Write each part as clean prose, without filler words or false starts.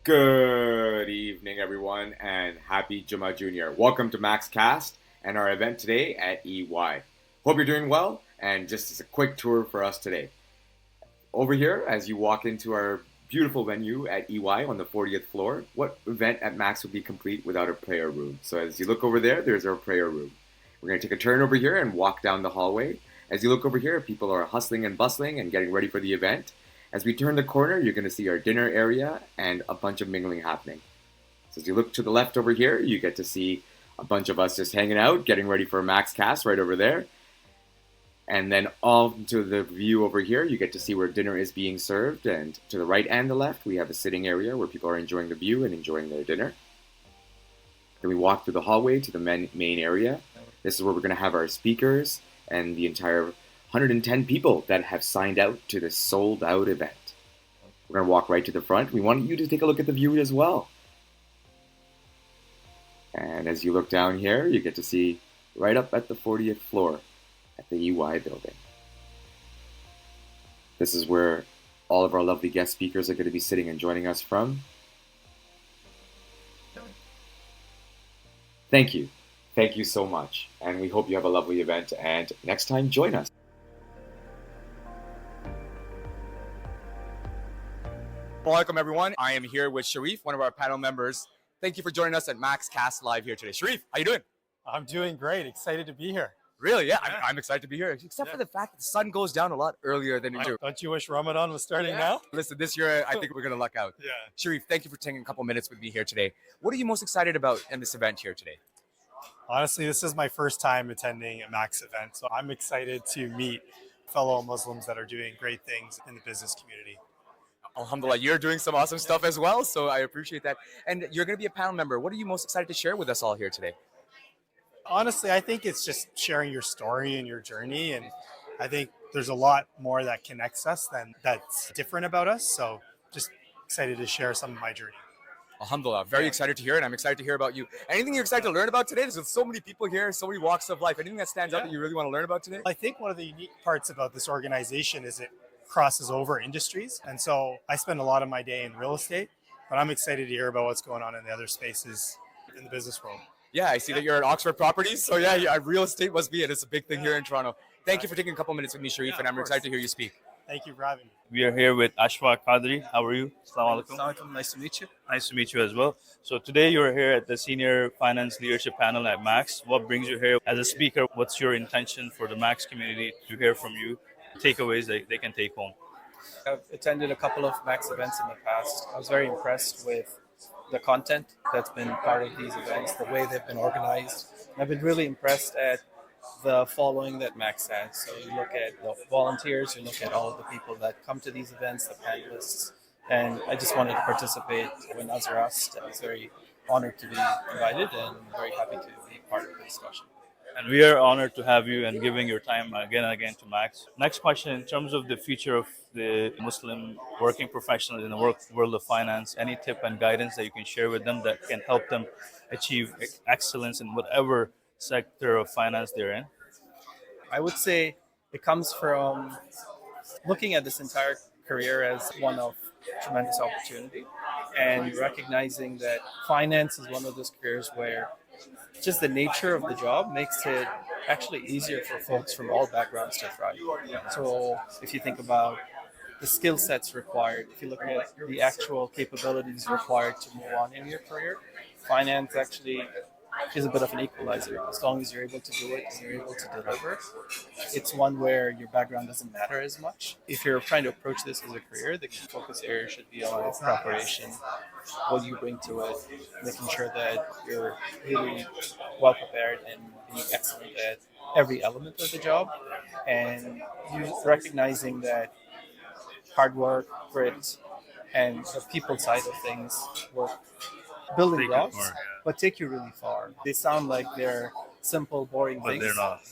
Good evening, everyone, and happy Jummah Junior. Welcome to MAXCast and our event today at EY. Hope you're doing well, and just as a quick tour for us today. Over here, as you walk into our beautiful venue at EY on the 40th floor, what event at Max would be complete without a prayer room? So as you look over there, there's our prayer room. We're going to take a turn over here and walk down the hallway. As you look over here, people are hustling and bustling and getting ready for the event. As we turn the corner, you're going to see our dinner area and a bunch of mingling happening. So as you look to the left over here, you get to see a bunch of us just hanging out, getting ready for a MAXCast right over there. And then all to the view over here, you get to see where dinner is being served. And to the right and the left, we have a sitting area where people are enjoying the view and enjoying their dinner. Then we walk through the hallway to the main area. This is where we're going to have our speakers and the entire 110 people that have signed out to this sold-out event. We're going to walk right to the front. We want you to take a look at the view as well. And as you look down here, you get to see right up at the 40th floor at the EY building. This is where all of our lovely guest speakers are going to be sitting and joining us from. Thank you. Thank you so much. And we hope you have a lovely event. And next time, join us. Welcome, everyone. I am here with Sherif, one of our panel members. Thank you for joining us at MAXCast Live here today. Sherif, how you doing? I'm doing great. Excited to be here. Really? Yeah, I'm excited to be here, except for the fact that the sun goes down a lot earlier than it do. Don't you wish Ramadan was starting now? Listen, this year, I think we're going to luck out. Yeah. Sherif, thank you for taking a couple minutes with me here today. What are you most excited about in this event here today? Honestly, this is my first time attending a Max event, so I'm excited to meet fellow Muslims that are doing great things in the business community. Alhamdulillah, you're doing some awesome stuff as well, so I appreciate that. And you're going to be a panel member. What are you most excited to share with us all here today? Honestly, I think it's just sharing your story and your journey, and I think there's a lot more that connects us than that's different about us, so just excited to share some of my journey. Alhamdulillah, very excited to hear it. I'm excited to hear about you. Anything you're excited to learn about today? There's so many people here, so many walks of life. Anything that stands out that you really want to learn about today? I think one of the unique parts about this organization is it crosses over industries. And so I spend a lot of my day in real estate, but I'm excited to hear about what's going on in the other spaces in the business world. Yeah, I see that you're at Oxford Properties. So yeah, real estate must be it. It's a big thing here in Toronto. Thank you for taking a couple minutes with me, Sherif, and I'm excited to hear you speak. Thank you for having me. We are here with Ashfaq Qadri. How are you? Assalamu alaikum. Assalamualaikum. Nice to meet you. Nice to meet you as well. So today you're here at the Senior Finance Leadership Panel at Max. What brings you here as a speaker? What's your intention for the Max community to hear from you? Takeaways that they can take home. I've attended a couple of Max events in the past. I was very impressed with the content that's been part of these events, the way they've been organized. And I've been really impressed at the following that Max has. So you look at the volunteers, you look at all of the people that come to these events, the panelists, and I just wanted to participate when Nazir asked. I was very honored to be invited and very happy to be part of the discussion. And we are honored to have you and giving your time again and again to Max. Next question, in terms of the future of the Muslim working professionals in the world of finance, any tip and guidance that you can share with them that can help them achieve excellence in whatever sector of finance they're in? I would say it comes from looking at this entire career as one of tremendous opportunity and recognizing that finance is one of those careers where just the nature of the job makes it actually easier for folks from all backgrounds to thrive. So if you think about the skill sets required, if you look at the actual capabilities required to move on in your career, finance actually is a bit of an equalizer. As long as you're able to do it and you're able to deliver, it's one where your background doesn't matter as much. If you're trying to approach this as a career, the key focus area should be on preparation, what you bring to it, making sure that you're really well prepared and being excellent at every element of the job, and you recognizing that hard work, grit, and the people side of things work building blocks, but take you really far. They sound like they're simple, boring things,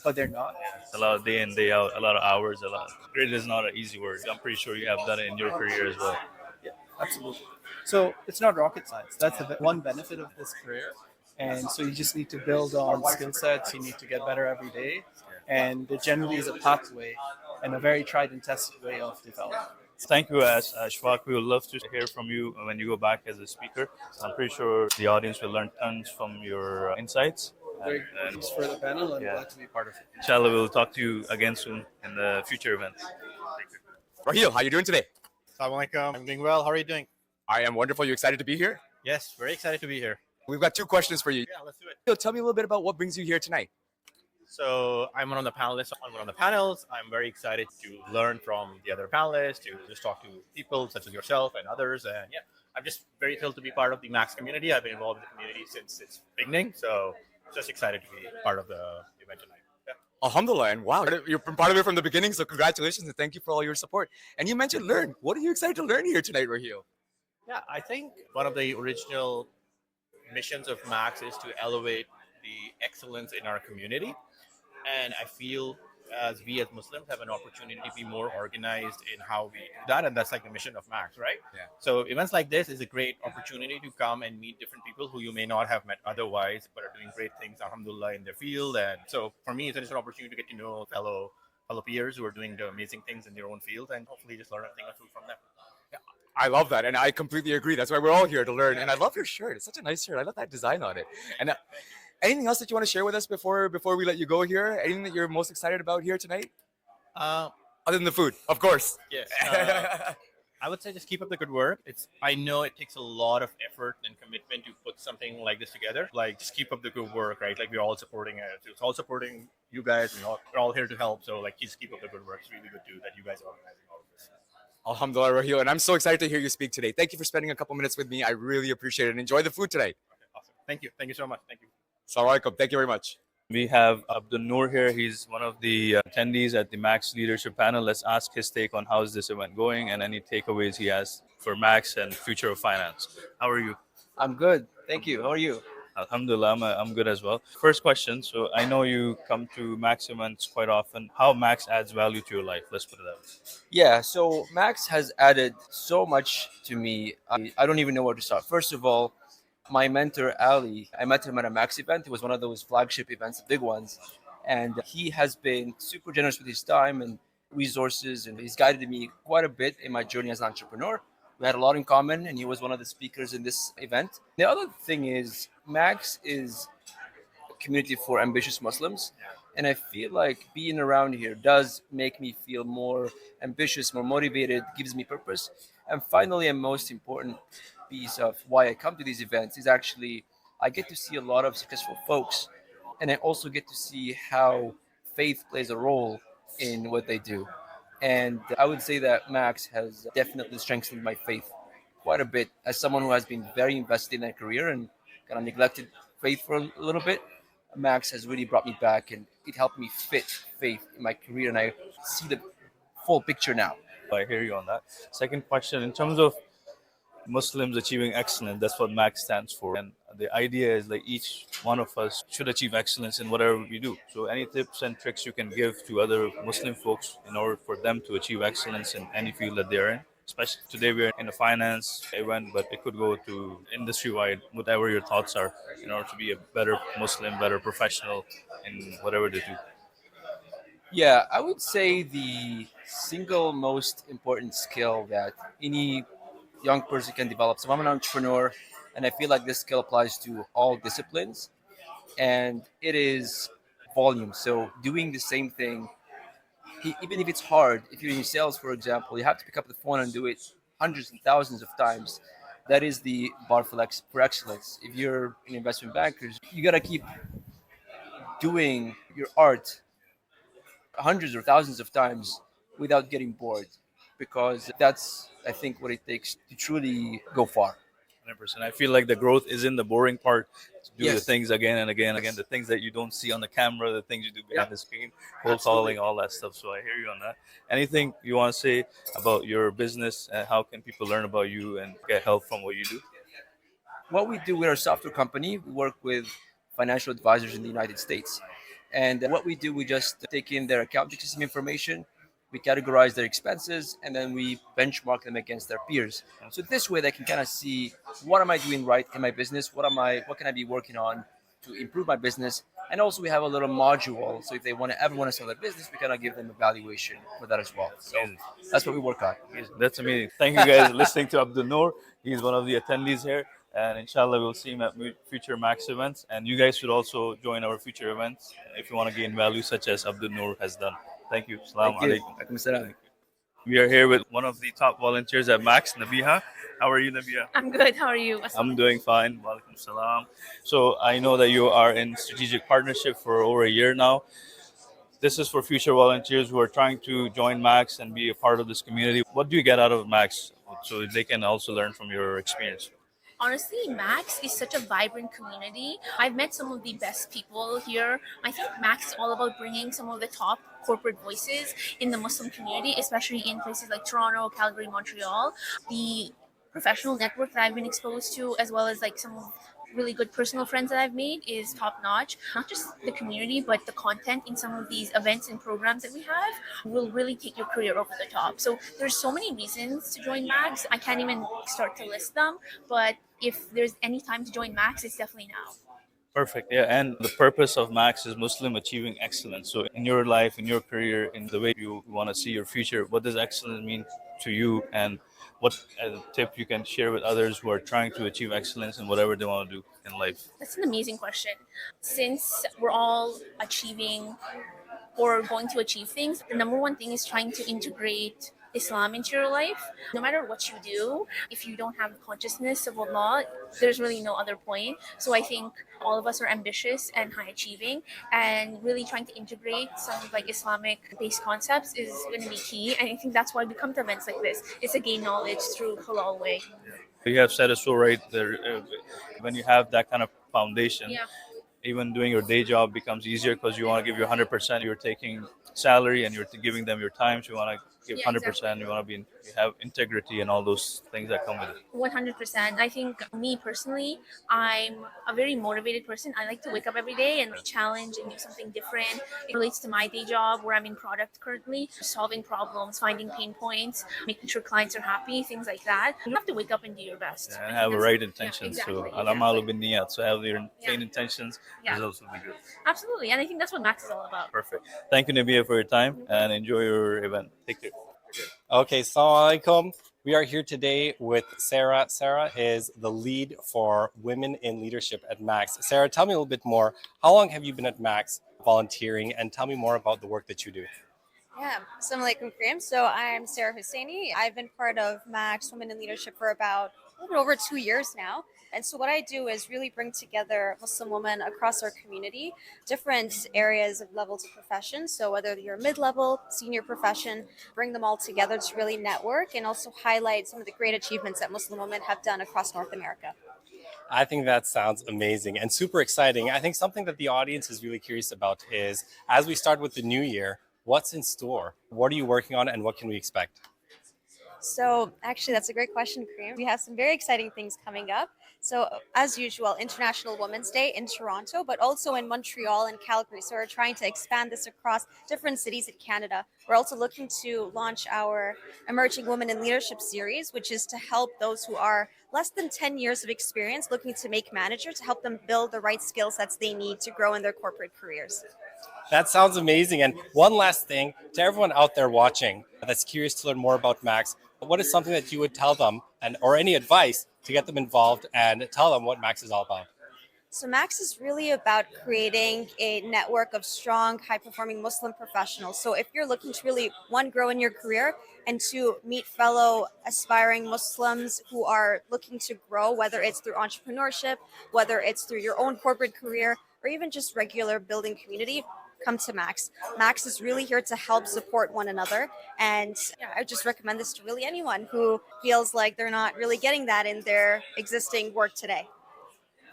but they're not. It's a lot of day in, day out, a lot of hours, a lot. Grit is not an easy word. I'm pretty sure you have done it in your career as well. Yeah, absolutely. So it's not rocket science. That's the one benefit of this career. And so you just need to build on skill sets. You need to get better every day. And it generally is a pathway and a very tried and tested way of development. Thank you, Ashfaq. We would love to hear from you when you go back as a speaker. I'm pretty sure the audience will learn tons from your insights. Great. Thanks for the panel. I'm Yeah. glad to be part of it. Inshallah, we'll talk to you again soon in the future events. Raheel, how you doing today? Assalamu alaikum. I'm doing well. How are you doing? I am wonderful. You excited to be here? Yes, very excited to be here. We've got two questions for you. Yeah, let's do it. Raheel, tell me a little bit about what brings you here tonight. So I'm one of the panelists on one of the panels. I'm very excited to learn from the other panelists, to just talk to people such as yourself and others. And yeah, I'm just very thrilled to be part of the Max community. I've been involved in the community since its beginning. So just excited to be part of the event tonight. Yeah. Alhamdulillah, and wow, you've been part of it from the beginning, so congratulations and thank you for all your support. And you mentioned learn. What are you excited to learn here tonight, Raheel? Yeah, I think one of the original missions of Max is to elevate the excellence in our community. And I feel as Muslims have an opportunity to be more organized in how we do that. And that's like the mission of Max, right? Yeah. So events like this is a great opportunity to come and meet different people who you may not have met otherwise, but are doing great things, alhamdulillah, in their field. And so for me, it's just an opportunity to get to know fellow peers who are doing the amazing things in their own field and hopefully just learn a thing or two from them. I love that, and I completely agree. That's why we're all here to learn. And I love your shirt. It's such a nice shirt. I love that design on it. And anything else that you want to share with us before we let you go here? Anything that you're most excited about here tonight? Uh, Other than the food, of course. yes. I would say just keep up the good work. I know it takes a lot of effort and commitment to put something like this together. Like, just keep up the good work, right? Like, we're all supporting it. It's all supporting you guys. We're all here to help. So, like, just keep up the good work. It's really good too that you guys are organizing all of this. Alhamdulillah, Raheel. And I'm so excited to hear you speak today. Thank you for spending a couple minutes with me. I really appreciate it. And enjoy the food today. Okay, awesome. Thank you. Thank you so much. Thank you. Assalamu alaikum. Thank you very much. We have Abdennour here. He's one of the attendees at the Max Leadership Panel. Let's ask his take on how's this event going and any takeaways he has for Max and future of finance. How are you? I'm good. Thank you. How are you? Alhamdulillah, I'm good as well. First question. So I know you come to Max events quite often. How Max adds value to your life? Let's put it that way. Yeah, so Max has added so much to me. I don't even know where to start. First of all, my mentor, Ali, I met him at a Max event. It was one of those flagship events, the big ones. And he has been super generous with his time and resources, and he's guided me quite a bit in my journey as an entrepreneur. We had a lot in common, and he was one of the speakers in this event. The other thing is, Max is a community for ambitious Muslims. And I feel like being around here does make me feel more ambitious, more motivated, gives me purpose. And finally, and most important piece of why I come to these events is actually I get to see a lot of successful folks. And I also get to see how faith plays a role in what they do. And I would say that Max has definitely strengthened my faith quite a bit as someone who has been very invested in their career and kind of neglected faith for a little bit. Max has really brought me back and it helped me fit faith in my career. And I see the full picture now. I hear you on that. Second question, in terms of Muslims achieving excellence, that's what MAX stands for. And the idea is like each one of us should achieve excellence in whatever we do. So any tips and tricks you can give to other Muslim folks in order for them to achieve excellence in any field that they're in? Especially today we're in a finance event, but it could go to industry-wide, whatever your thoughts are, in order to be a better Muslim, better professional in whatever they do. Yeah, I would say the single most important skill that any young person can develop. So I'm an entrepreneur, and I feel like this skill applies to all disciplines, and it is volume. So doing the same thing, even if it's hard, if you're in sales, for example, you have to pick up the phone and do it hundreds and thousands of times. That is the bar for excellence. If you're an investment banker, you got to keep doing your art hundreds or thousands of times without getting bored, because that's, I think, what it takes to truly go far. 100%. I feel like the growth is in the boring part, to do the Yes. things again and again and again, the things that you don't see on the camera, the things you do behind the screen, cold calling, all that stuff. So I hear you on that. Anything you want to say about your business and how can people learn about you and get help from what you do? What we do, we're a software company. We work with financial advisors in the United States. And what we do, we just take in their accounting system information, we categorize their expenses, and then we benchmark them against their peers. So this way they can kind of see, what am I doing right in my business? What can I be working on to improve my business? And also we have a little module. So if they ever want to sell their business, we kind of give them a valuation for that as well. So that's what we work on. That's amazing. Thank you guys for listening to Abdennour. He's one of the attendees here. And inshallah, we'll see him at future Max events. And you guys should also join our future events if you want to gain value, such as Abdennour has done. Thank you. Assalamu alaikum. Alaikum salam. We are here with one of the top volunteers at Max, Nabiha. How are you, Nabiha? I'm good. How are you? I'm doing fine. Walaikum salam. So I know that you are in strategic partnership for over a year now. This is for future volunteers who are trying to join Max and be a part of this community. What do you get out of Max so they can also learn from your experience? Honestly, Max is such a vibrant community. I've met some of the best people here. I think Max is all about bringing some of the top corporate voices in the Muslim community, especially in places like Toronto, Calgary, Montreal. The professional network that I've been exposed to, as well as like some really good personal friends that I've made, is top notch. Not just the community, but the content in some of these events and programs that we have will really take your career over the top. So there's so many reasons to join Max. I can't even start to list them, but if there's any time to join Max, it's definitely now. Perfect. Yeah. And the purpose of Max is Muslim achieving excellence. So in your life, in your career, in the way you want to see your future, what does excellence mean to you? And what tip you can share with others who are trying to achieve excellence in whatever they want to do in life? That's an amazing question. Since we're all achieving or going to achieve things, the number one thing is trying to integrate Islam into your life. No matter what you do, if you don't have consciousness of Allah, there's really no other point. So I think all of us are ambitious and high achieving, and really trying to integrate some like Islamic based concepts is going to be key. And I think that's why we come to events like this. It's to gain knowledge through halal way. You have said it so right there. When you have that kind of foundation, Yeah. even doing your day job becomes easier because you want to give you 100%. You're taking salary and you're giving them your time. So you want to give 100%. Exactly. You want to you have integrity and all those things that come with it. 100%. I think me personally, I'm a very motivated person. I like to wake up every day and challenge and do something different. It relates to my day job where I'm in product currently, solving problems, finding pain points, making sure clients are happy, things like that. You have to wake up and do your best. Yeah, and have a right intentions. Yeah, exactly, So al-amalu bin niyat. So have your plain intentions. Yeah. Results will be good. Absolutely. And I think that's what Max is all about. Perfect. Thank you, Nabiha, for your time and enjoy your event. Take care. Okay, assalamu alaikum. We are here today with Sara. Sara is the lead for Women in Leadership at Max. Sara, tell me a little bit more. How long have you been at Max volunteering, and tell me more about the work that you do? Yeah, Assalamu alaikum, Kareem. So I'm Sara Hosseini. I've been part of Max Women in Leadership for about a little bit over 2 years now. And so what I do is really bring together Muslim women across our community, different areas of levels of profession. So whether you're mid-level, senior profession, bring them all together to really network and also highlight some of the great achievements that Muslim women have done across North America. I think that sounds amazing and super exciting. I think something that the audience is really curious about is, as we start with the new year, what's in store? What are you working on and what can we expect? So actually, that's a great question, Kareem. We have some very exciting things coming up. So as usual, International Women's Day in Toronto, but also in Montreal and Calgary. So we're trying to expand this across different cities in Canada. We're also looking to launch our Emerging Women in Leadership series, which is to help those who are less than 10 years of experience looking to make manager, to help them build the right skill sets they need to grow in their corporate careers. That sounds amazing. And one last thing to everyone out there watching that's curious to learn more about Max, what is something that you would tell them, and or any advice to get them involved and tell them what Max is all about? So Max is really about creating a network of strong, high-performing Muslim professionals. So if you're looking to really, one, grow in your career, and two, meet fellow aspiring Muslims who are looking to grow, whether it's through entrepreneurship, whether it's through your own corporate career, or even just regular building community, come to Max. Max is really here to help support one another. And I just recommend this to really anyone who feels like they're not really getting that in their existing work today.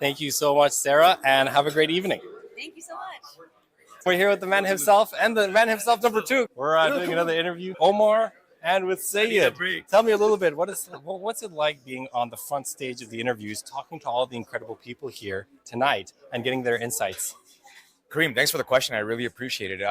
Thank you so much, Sara, and have a great evening. Thank you so much. We're here with the man himself and the man himself number two. We're doing another interview. Omar and with Sayed. Tell me a little bit, what's it like being on the front stage of the interviews, talking to all the incredible people here tonight and getting their insights? Kareem, thanks for the question. I really appreciate it.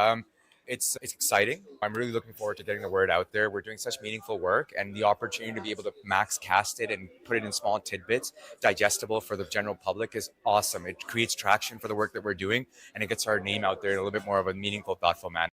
It's exciting. I'm really looking forward to getting the word out there. We're doing such meaningful work, and the opportunity to be able to max cast it and put it in small tidbits, digestible for the general public, is awesome. It creates traction for the work that we're doing, and it gets our name out there in a little bit more of a meaningful, thoughtful manner.